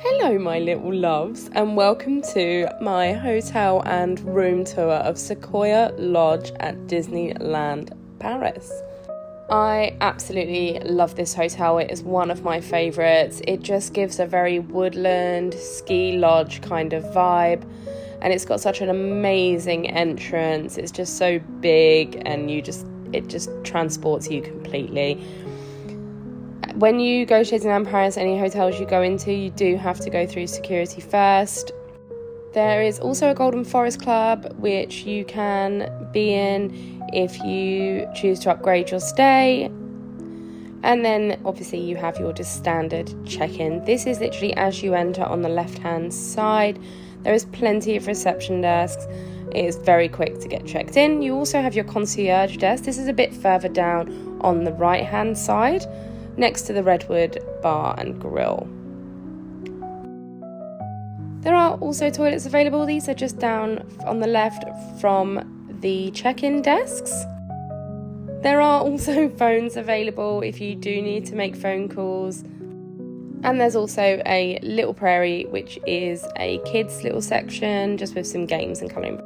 Hello my little loves, and welcome to my hotel and room tour of Sequoia Lodge at Disneyland Paris. I absolutely love this hotel. It is one of my favourites. It just gives a very woodland, ski lodge kind of vibe, and it's got such an amazing entrance. It's just so big and it just transports you completely. When you go to Disneyland Paris, any hotels you go into, you do have to go through security first. There is also a Golden Forest Club, which you can be in if you choose to upgrade your stay. And then obviously you have your just standard check-in. This is literally as you enter on the left-hand side. There is plenty of reception desks. It is very quick to get checked in. You also have your concierge desk. This is a bit further down on the right-hand side, next to the Redwood Bar and Grill. There are also toilets available. These are just down on the left from the check-in desks. There are also phones available if you do need to make phone calls. And there's also a little prairie, which is a kids' little section just with some games and colouring.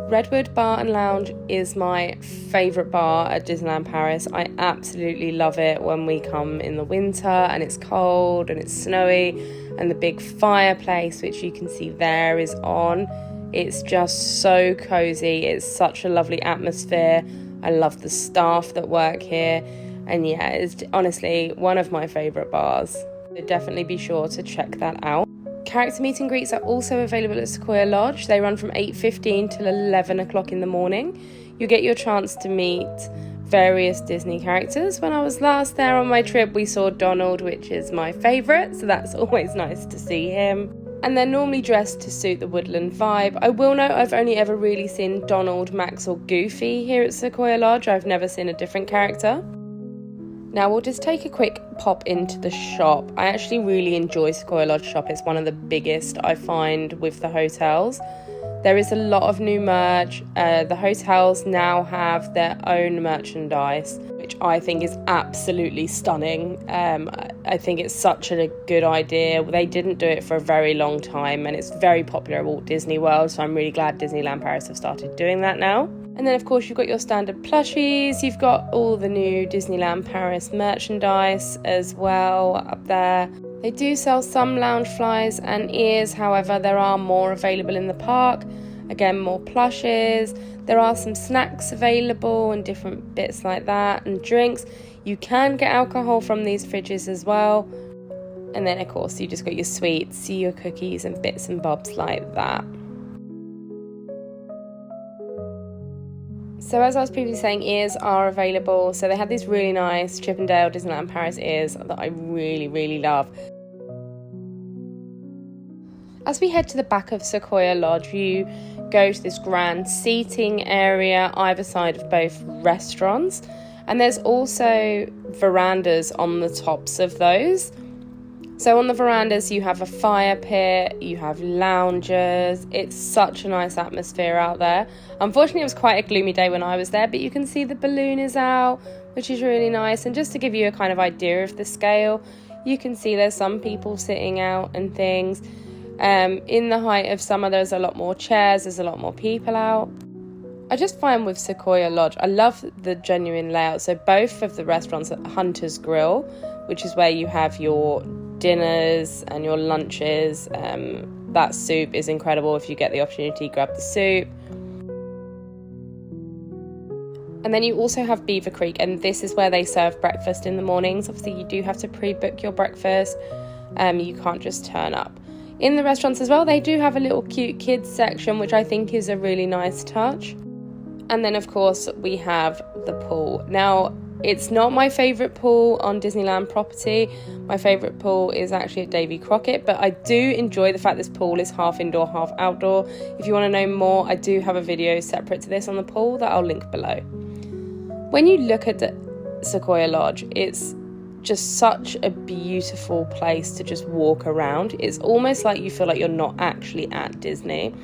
Redwood Bar and Lounge is my favourite bar at Disneyland Paris. I absolutely love it when we come in the winter and it's cold and it's snowy and the big fireplace, which you can see there, is on. It's just so cosy. It's such a lovely atmosphere. I love the staff that work here, and yeah, it's honestly one of my favourite bars. So definitely be sure to check that out. Character meet and greets are also available at Sequoia Lodge. They run from 8:15 till 11 o'clock in the morning. You get your chance to meet various Disney characters. When I was last there on my trip, we saw Donald, which is my favourite, so that's always nice to see him. And they're normally dressed to suit the woodland vibe. I will note I've only ever really seen Donald, Max or Goofy here at Sequoia Lodge. I've never seen a different character. Now we'll just take a quick pop into the shop. I actually really enjoy Sequoia Lodge shop. It's one of the biggest I find with the hotels. There is a lot of new merch. The hotels now have their own merchandise, which I think is absolutely stunning. I think it's such a good idea. They didn't do it for a very long time, and it's very popular at Walt Disney World, so I'm really glad Disneyland Paris have started doing that now. And then, of course, you've got your standard plushies. You've got all the new Disneyland Paris merchandise as well up there. They do sell some lounge flies and ears. However, there are more available in the park. Again, more plushes. There are some snacks available and different bits like that, and drinks. You can get alcohol from these fridges as well. And then, of course, you just got your sweets, your cookies and bits and bobs like that. So as I was previously saying, ears are available. So they have these really nice Chippendale Disneyland Paris ears that I really, really love. As we head to the back of Sequoia Lodge, you go to this grand seating area either side of both restaurants. And there's also verandas on the tops of those. So on the verandas, you have a fire pit, you have lounges. It's such a nice atmosphere out there. Unfortunately, it was quite a gloomy day when I was there, but you can see the balloon is out, which is really nice. And just to give you a kind of idea of the scale, you can see there's some people sitting out and things. In the height of summer, there's a lot more chairs, there's a lot more people out. I just find with Sequoia Lodge, I love the genuine layout. So both of the restaurants at Hunter's Grill, which is where you have your dinners and your lunches. That soup is incredible. If you get the opportunity, grab the soup. And then you also have Beaver Creek, and this is where they serve breakfast in the mornings. Obviously, you do have to pre-book your breakfast. You can't just turn up. In the restaurants as well, they do have a little cute kids section, which I think is a really nice touch. And then, of course, we have the pool. Now, it's not my favourite pool on Disneyland property. My favourite pool is actually at Davy Crockett, but I do enjoy the fact this pool is half indoor, half outdoor. If you want to know more, I do have a video separate to this on the pool that I'll link below. When you look at the Sequoia Lodge, it's just such a beautiful place to just walk around. It's almost like you feel like you're not actually at Disney.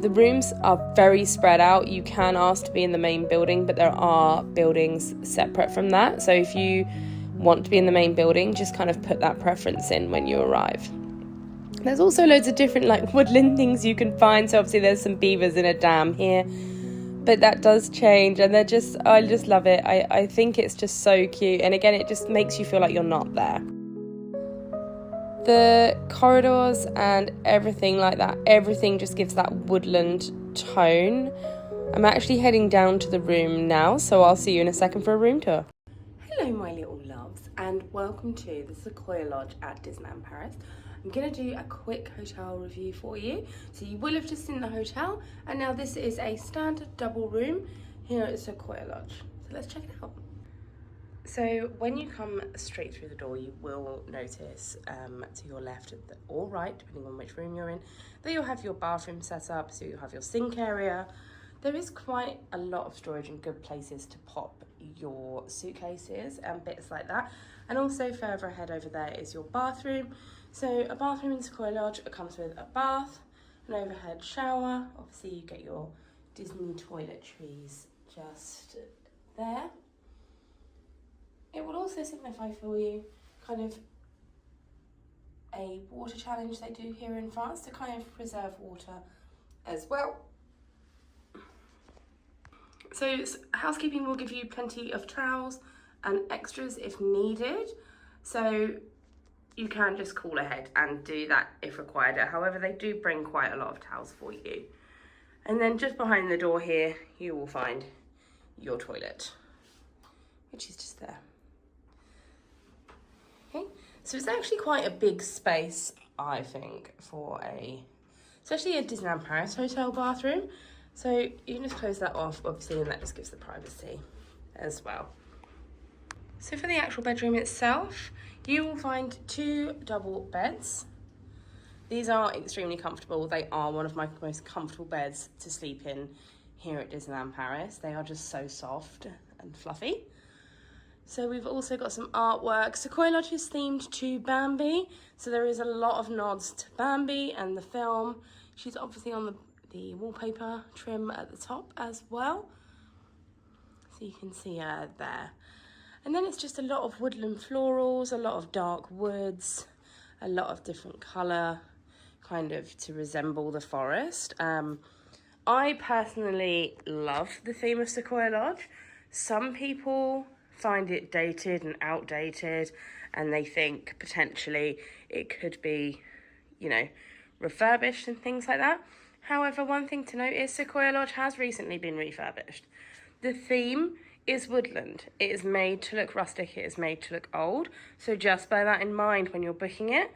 The rooms are very spread out. You can ask to be in the main building, but there are buildings separate from that. So if you want to be in the main building, just kind of put that preference in when you arrive. There's also loads of different like woodland things you can find. So obviously there's some beavers in a dam here, but that does change, and I just love it. I think it's just so cute, and again it just makes you feel like you're not there. The corridors and everything like that, everything just gives that woodland tone. I'm actually heading down to the room now, so I'll see you in a second for a room tour. Hello my little loves, and welcome to the Sequoia Lodge at Disneyland Paris. I'm going to do a quick hotel review for you. So you will have just seen the hotel, and now this is a standard double room here at Sequoia Lodge. So let's check it out. So when you come straight through the door, you will notice to your left or right, depending on which room you're in, that you'll have your bathroom set up, so you'll have your sink area. There is quite a lot of storage and good places to pop your suitcases and bits like that. And also further ahead over there is your bathroom. So a bathroom in Sequoia Lodge comes with a bath, an overhead shower. Obviously you get your Disney toiletries just there. It will also signify for you kind of a water challenge they do here in France to kind of preserve water as well. So housekeeping will give you plenty of towels and extras if needed. So you can just call ahead and do that if required. However, they do bring quite a lot of towels for you. And then just behind the door here, you will find your toilet, which is just there. Okay, so it's actually quite a big space, I think, for especially a Disneyland Paris hotel bathroom. So you can just close that off, obviously, and that just gives the privacy as well. So for the actual bedroom itself, you will find 2 double beds. These are extremely comfortable. They are one of my most comfortable beds to sleep in here at Disneyland Paris. They are just so soft and fluffy. So we've also got some artwork. Sequoia Lodge is themed to Bambi, so there is a lot of nods to Bambi and the film. She's obviously on the wallpaper trim at the top as well, so you can see her there. And then it's just a lot of woodland florals, a lot of dark woods, a lot of different colour, kind of to resemble the forest. I personally love the theme of Sequoia Lodge. Some people find it dated and outdated, and they think potentially it could be, you know, refurbished and things like that. However, one thing to note is Sequoia Lodge has recently been refurbished. The theme is woodland. It is made to look rustic. It is made to look old. So just bear that in mind when you're booking it.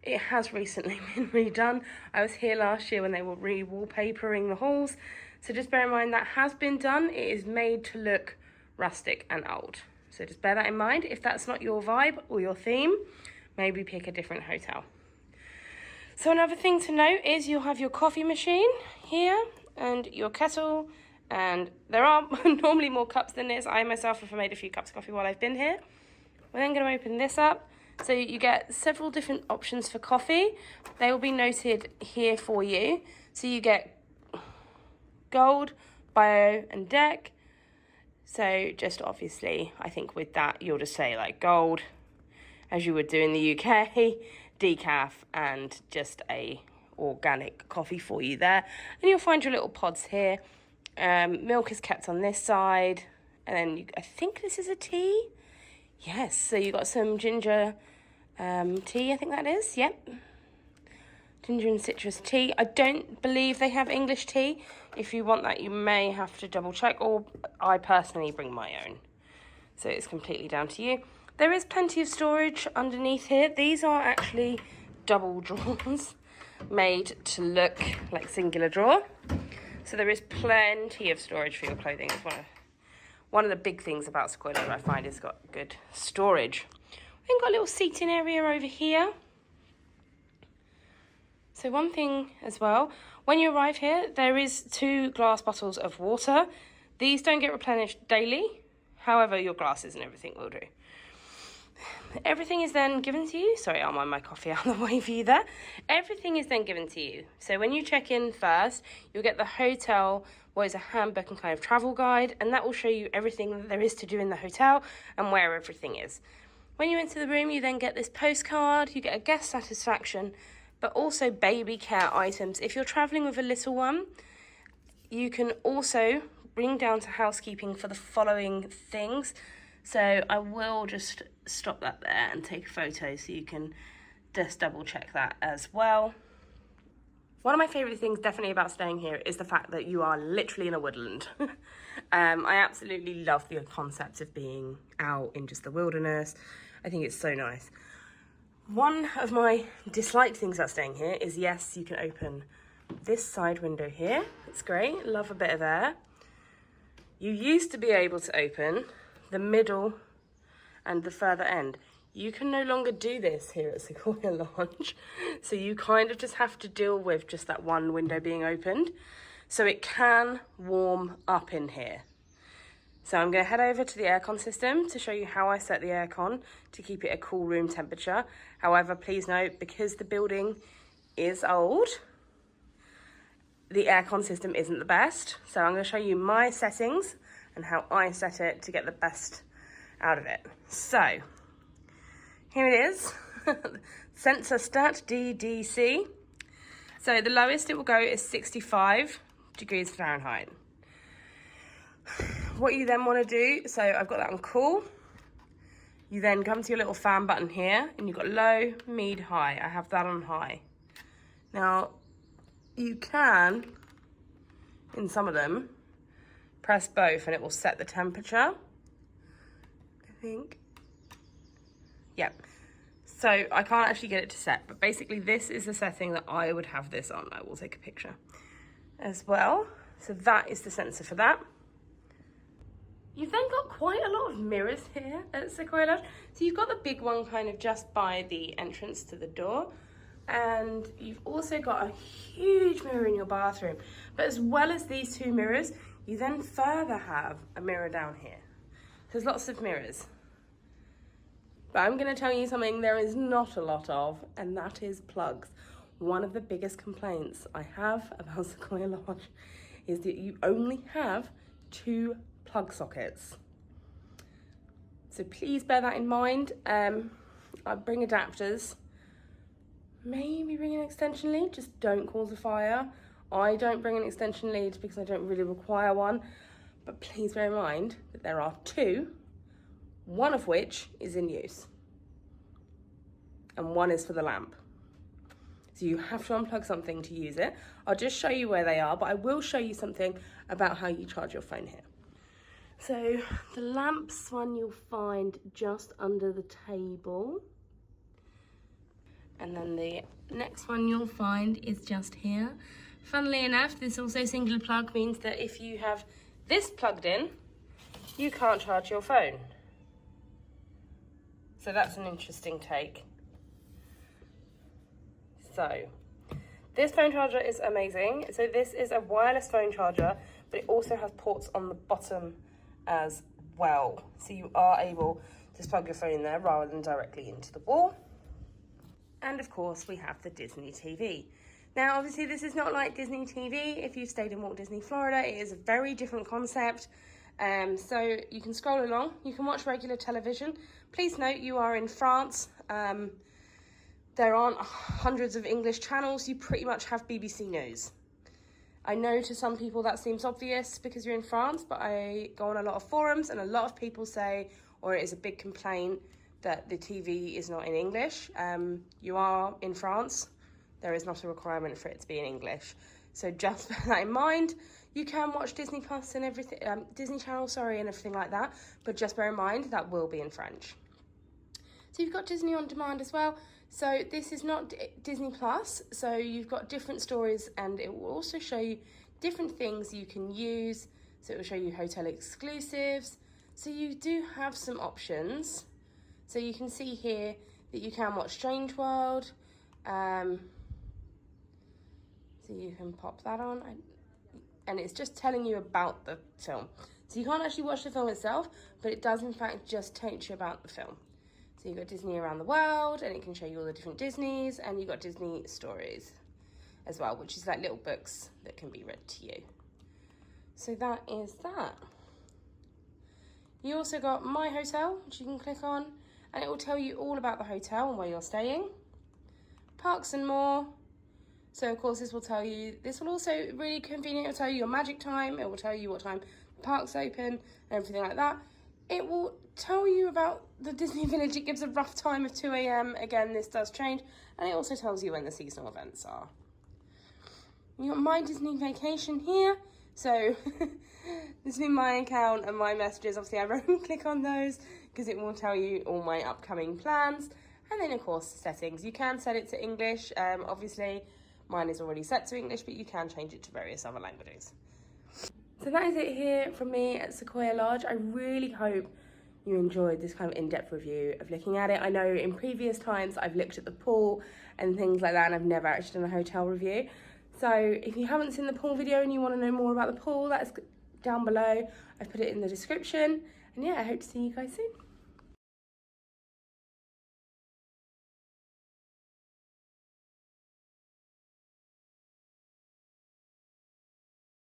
It has recently been redone. I was here last year when they were re-wallpapering the halls. So just bear in mind that has been done. It is made to look rustic and old. So just bear that in mind. If that's not your vibe or your theme, maybe pick a different hotel. So another thing to note is you'll have your coffee machine here and your kettle, and there are normally more cups than this. I myself have made a few cups of coffee while I've been here. We're then going to open this up. So you get several different options for coffee. They will be noted here for you. So you get gold, bio and deck. So just obviously, I think with that, you'll just say like gold, as you would do in the UK, decaf, and just a organic coffee for you there. And you'll find your little pods here. Milk is kept on this side, and then I think this is a tea. Yes, so you got some ginger tea, I think that is. Yep, ginger and citrus tea. I don't believe they have English tea. If you want that, you may have to double check, or I personally bring my own. So it's completely down to you. There is plenty of storage underneath here. These are actually double drawers made to look like singular drawer. So there is plenty of storage for your clothing. It's one of the big things about Sequoia Lodge I find is got good storage. We've got a little seating area over here. So one thing as well, when you arrive here, there is 2 glass bottles of water. These don't get replenished daily. However, your glasses and everything will do. Everything is then given to you. Sorry, I'll mind my coffee out of the way for you there. Everything is then given to you. So when you check in first, you'll get the hotel, what is a handbook and kind of travel guide, and that will show you everything that there is to do in the hotel and where everything is. When you enter the room, you then get this postcard, you get a guest satisfaction but also baby care items. If you're traveling with a little one, you can also bring down to housekeeping for the following things. So I will just stop that there and take a photo so you can just double check that as well. One of my favourite things definitely about staying here is the fact that you are literally in a woodland. I absolutely love the concept of being out in just the wilderness. I think it's so nice. One of my disliked things about staying here is, yes, you can open this side window here. It's great, love a bit of air. You used to be able to open the middle and the further end. You can no longer do this here at Sequoia Lodge. So you kind of just have to deal with just that one window being opened. So it can warm up in here. So I'm going to head over to the aircon system to show you how I set the aircon to keep it a cool room temperature. However, please note, because the building is old, the aircon system isn't the best. So I'm going to show you my settings and how I set it to get the best out of it. So here it is, sensor stat DDC. So the lowest it will go is 65 degrees Fahrenheit. What you then want to do, so I've got that on cool. You then come to your little fan button here and you've got low, mid, high. I have that on high. Now, you can, in some of them, press both and it will set the temperature, I think. Yep. So I can't actually get it to set, but basically this is the setting that I would have this on. I will take a picture as well. So that is the sensor for that. You've then got quite a lot of mirrors here at Sequoia Lodge. So you've got the big one kind of just by the entrance to the door. And you've also got a huge mirror in your bathroom. But as well as these two mirrors, you then further have a mirror down here. There's lots of mirrors. But I'm going to tell you something there is not a lot of, and that is plugs. One of the biggest complaints I have about Sequoia Lodge is that you only have 2 plug sockets. So please bear that in mind. I bring adapters. Maybe bring an extension lead, just don't cause a fire. I don't bring an extension lead because I don't really require one. But please bear in mind that there are 2, one of which is in use. And one is for the lamp. So you have to unplug something to use it. I'll just show you where they are, but I will show you something about how you charge your phone here. So the lamps one you'll find just under the table. And then the next one you'll find is just here. Funnily enough, this also single plug means that if you have this plugged in, you can't charge your phone. So that's an interesting take. So this phone charger is amazing. So this is a wireless phone charger, but it also has ports on the bottom as well. So you are able to plug your phone in there rather than directly into the wall. And of course we have the Disney TV. Now obviously this is not like Disney TV. If you've stayed in Walt Disney Florida, it is a very different concept. So you can scroll along, you can watch regular television. Please note you are in France. There aren't hundreds of English channels. You pretty much have BBC News. I know to some people that seems obvious because you're in France, but I go on a lot of forums and a lot of people say, or it is a big complaint, that the TV is not in English. You are in France. There is not a requirement for it to be in English. So just bear that in mind. You can watch Disney Plus and everything, Disney Channel, sorry, and everything like that. But just bear in mind that will be in French. So you've got Disney On Demand as well. So this is not Disney Plus. So you've got different stories and it will also show you different things you can use. So it will show you hotel exclusives. So you do have some options. So you can see here that you can watch Strange World. So you can pop that on. And it's just telling you about the film. So you can't actually watch the film itself, but it does in fact just teach you about the film. So you've got Disney Around the World, and it can show you all the different Disneys, and you've got Disney Stories as well, which is like little books that can be read to you. So that is that. You also got My Hotel, which you can click on, and it will tell you all about the hotel and where you're staying. parks and more. So of course this will also really convenient, it will tell you your magic time, it will tell you what time the park's open and everything like that. It will tell you about the Disney Village. It gives a rough time of 2 a.m. Again, this does change, and it also tells you when the seasonal events are. You got My Disney Vacation here. So this is my account and my messages. Obviously I won't click on those because it will tell you all my upcoming plans. And then of course settings. You can set it to English. Obviously mine is already set to English, but you can change it to various other languages. So that is it here from me at Sequoia Lodge. I really hope you enjoyed this kind of in-depth review of looking at it. I know in previous times I've looked at the pool and things like that, and I've never actually done a hotel review. So if you haven't seen the pool video and you want to know more about the pool, that's down below. I've put it in the description. And yeah, I hope to see you guys soon.